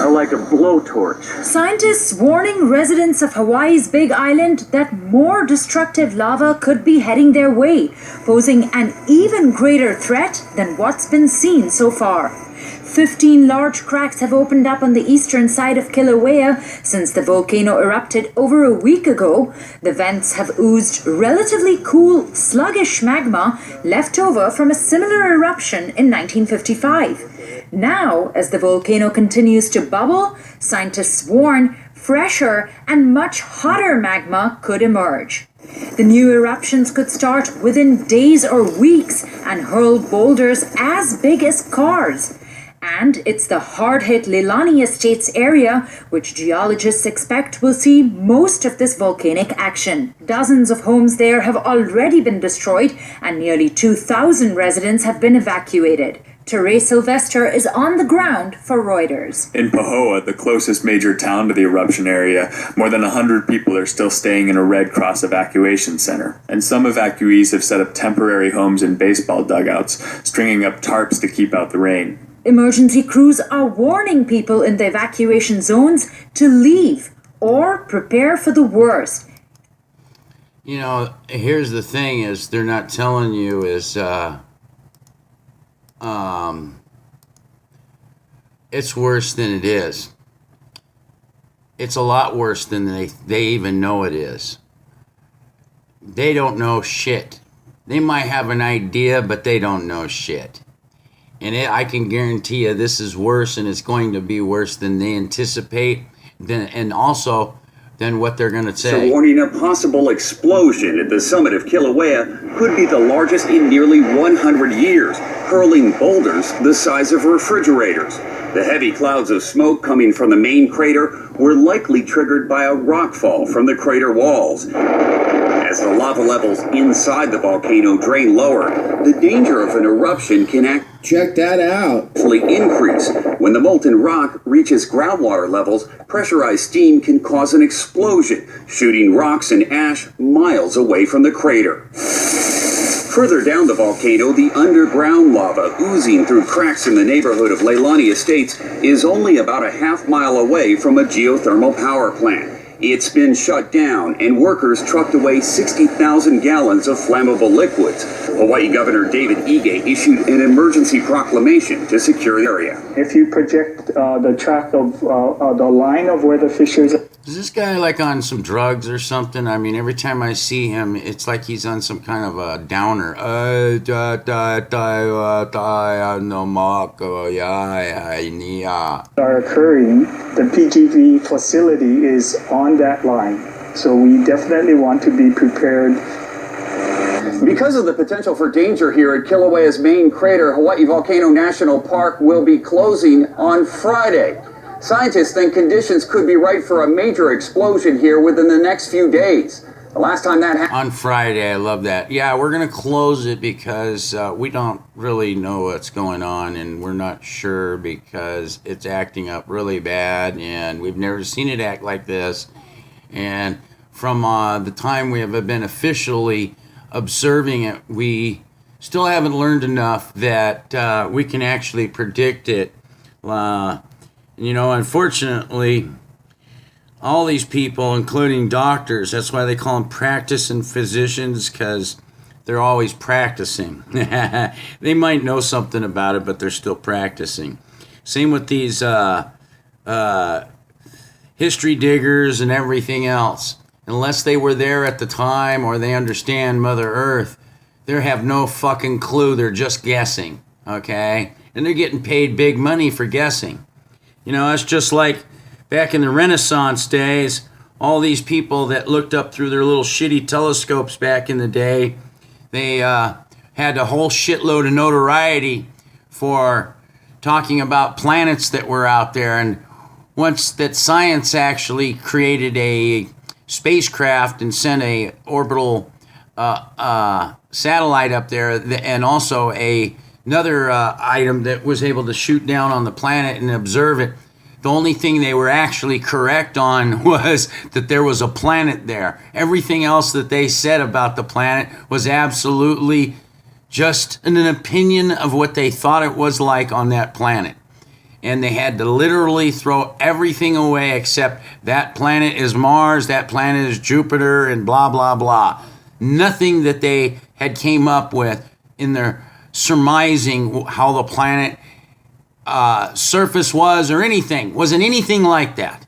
are like a blowtorch. Scientists warning residents of Hawaii's Big Island that more destructive lava could be heading their way, posing an even greater threat than what's been seen so far. 15 large cracks have opened up on the eastern side of Kilauea since the volcano erupted over a week ago. The vents have oozed relatively cool, sluggish magma left over from a similar eruption in 1955. Now, as the volcano continues to bubble, scientists warn fresher and much hotter magma could emerge. The new eruptions could start within days or weeks and hurl boulders as big as cars. And it's the hard-hit Leilani Estates area which geologists expect will see most of this volcanic action. Dozens of homes there have already been destroyed and nearly 2,000 residents have been evacuated. Teray Sylvester is on the ground for Reuters. In Pahoa, the closest major town to the eruption area, more than 100 people are still staying in a Red Cross evacuation center. And some evacuees have set up temporary homes in baseball dugouts, stringing up tarps to keep out the rain. Emergency crews are warning people in the evacuation zones to leave or prepare for the worst. You know, here's the thing is they're not telling you is it's worse than it is. It's a lot worse than they even know it is. They don't know shit. They might have an idea, but they don't know shit. And I can guarantee you this is worse, and it's going to be worse than they anticipate, and also than what they're going to say. So warning a possible explosion at the summit of Kilauea could be the largest in nearly 100 years, hurling boulders the size of refrigerators. The heavy clouds of smoke coming from the main crater were likely triggered by a rockfall from the crater walls. As the lava levels inside the volcano drain lower, the danger of an eruption can Check that out. actually increase. When the molten rock reaches groundwater levels, pressurized steam can cause an explosion, shooting rocks and ash miles away from the crater. Further down the volcano, the underground lava oozing through cracks in the neighborhood of Leilani Estates is only about a half-mile away from a geothermal power plant. It's been shut down, and workers trucked away 60,000 gallons of flammable liquids. Hawaii Governor David Ige issued an emergency proclamation to secure the area. If you project the track of the line of where the fissures... Is this guy like on some drugs or something? I mean, every time I see him, it's like he's on some kind of a downer. are occurring, the PGV facility is on that line. So we definitely want to be prepared. Because of the potential for danger here at Kilauea's main crater, Hawaii Volcano National Park will be closing on Friday. Scientists think conditions could be right for a major explosion here within the next few days. The last time that happened... On Friday, I love that. Yeah, we're going to close it because we don't really know what's going on, and we're not sure because it's acting up really bad, and we've never seen it act like this. And from the time we have been officially observing it, we still haven't learned enough that we can actually predict it. You know, unfortunately, all these people, including doctors, that's why they call them practicing physicians, because they're always practicing. They might know something about it, but they're still practicing. Same with these history diggers and everything else. Unless they were there at the time or they understand Mother Earth, they have no fucking clue. They're just guessing, okay? And they're getting paid big money for guessing. You know, it's just like back in the Renaissance days, all these people that looked up through their little shitty telescopes back in the day, they had a whole shitload of notoriety for talking about planets that were out there. And once that science actually created a spacecraft and sent a orbital satellite up there, and also another item that was able to shoot down on the planet and observe it. The only thing they were actually correct on was that there was a planet there. Everything else that they said about the planet was absolutely just an opinion of what they thought it was like on that planet. and they had to literally throw everything away except that planet is Mars, that planet is Jupiter, and blah, blah, blah. Nothing that they had came up with in their surmising how the planet surface was or anything. Wasn't anything like that.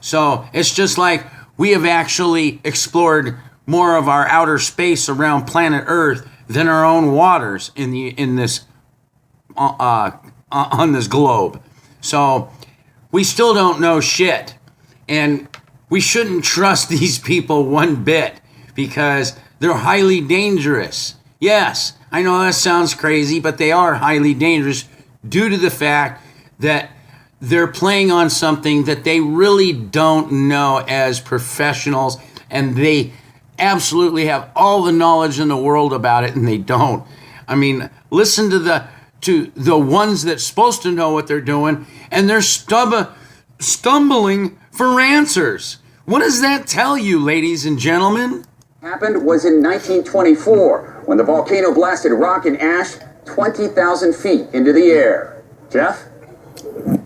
So it's just like we have actually explored more of our outer space around planet Earth than our own waters in this on this globe. So we still don't know shit, and we shouldn't trust these people one bit because they're highly dangerous. Yes, I know that sounds crazy, but they are highly dangerous due to the fact that they're playing on something that they really don't know as professionals, and they absolutely have all the knowledge in the world about it, and they don't. I mean, listen to the ones that's supposed to know what they're doing, and they're stumbling for answers. What does that tell you, ladies and gentlemen? Happened was in 1924 when the volcano blasted rock and ash 20,000 feet into the air. Jeff?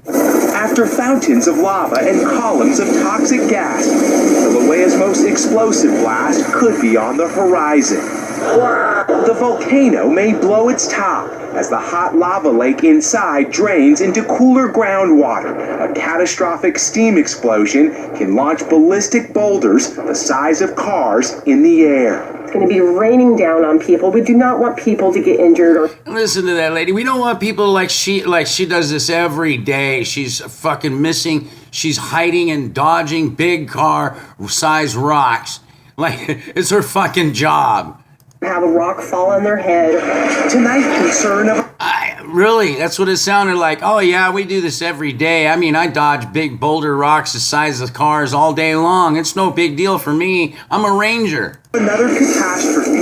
After fountains of lava and columns of toxic gas, Kilauea's most explosive blast could be on the horizon. The volcano may blow its top as the hot lava lake inside drains into cooler groundwater. A catastrophic steam explosion can launch ballistic boulders the size of cars in the air. It's going to be raining down on people. We do not want people to get injured or... Listen to that lady. We don't want people like she does this every day. She's fucking missing. She's hiding and dodging big car size rocks. Like it's her fucking job. Have a rock fall on their head. Tonight, concern of... Really? That's what it sounded like. Oh, yeah, we do this every day. I mean, I dodge big boulder rocks the size of cars all day long. It's no big deal for me. I'm a ranger. Another catastrophe.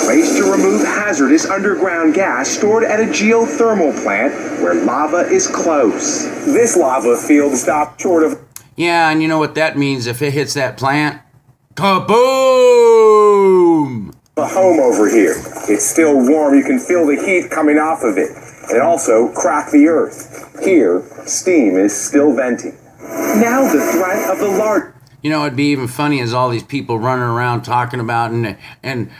Race to remove hazardous underground gas stored at a geothermal plant where lava is close. This lava field stopped short of... Yeah, and you know what that means if it hits that plant? Kaboom! A home over here. It's still warm. You can feel the heat coming off of it. And it also cracked the earth. Here, steam is still venting. Now the threat of the large... You know, it'd be even funny as all these people running around talking about and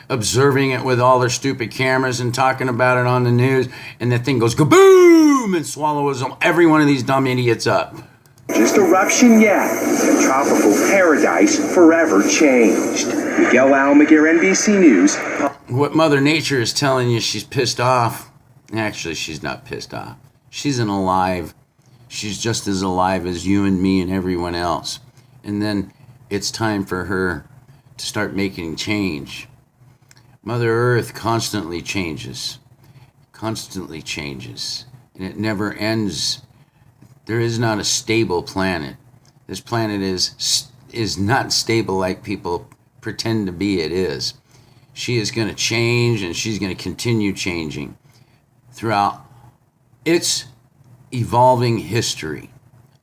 observing it with all their stupid cameras and talking about it on the news, and that thing goes kaboom and swallows every one of these dumb idiots up. Just eruption yet. The tropical paradise forever changed. Miguel Almaguer, NBC News. What Mother Nature is telling you, she's pissed off. Actually, she's not pissed off. She's alive. She's just as alive as you and me and everyone else. And then it's time for her to start making change. Mother Earth constantly changes. And it never ends. There is not a stable planet. This planet is not stable like people pretend to be it is. She is going to change, and she's going to continue changing throughout its evolving history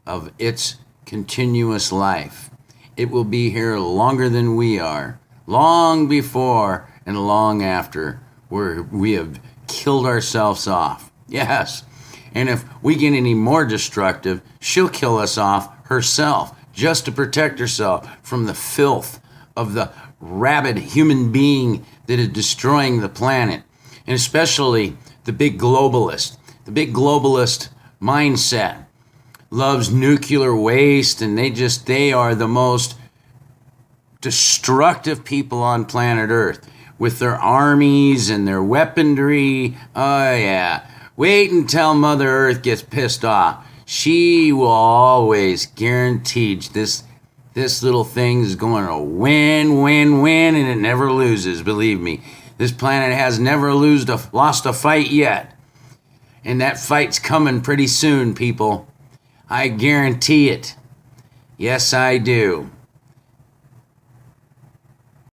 of its continuous life. It will be here longer than we are, long before and long after we have killed ourselves off. Yes. And if we get any more destructive, she'll kill us off herself just to protect herself from the filth of the rabid human being that is destroying the planet. And especially the big globalist. The big globalist mindset loves nuclear waste, and they are the most destructive people on planet Earth with their armies and their weaponry. Oh, yeah. Wait until Mother Earth gets pissed off. She will always guarantee this little thing is going to win, and it never loses, believe me. This planet has never lost a fight yet. And that fight's coming pretty soon, people. I guarantee it. Yes, I do.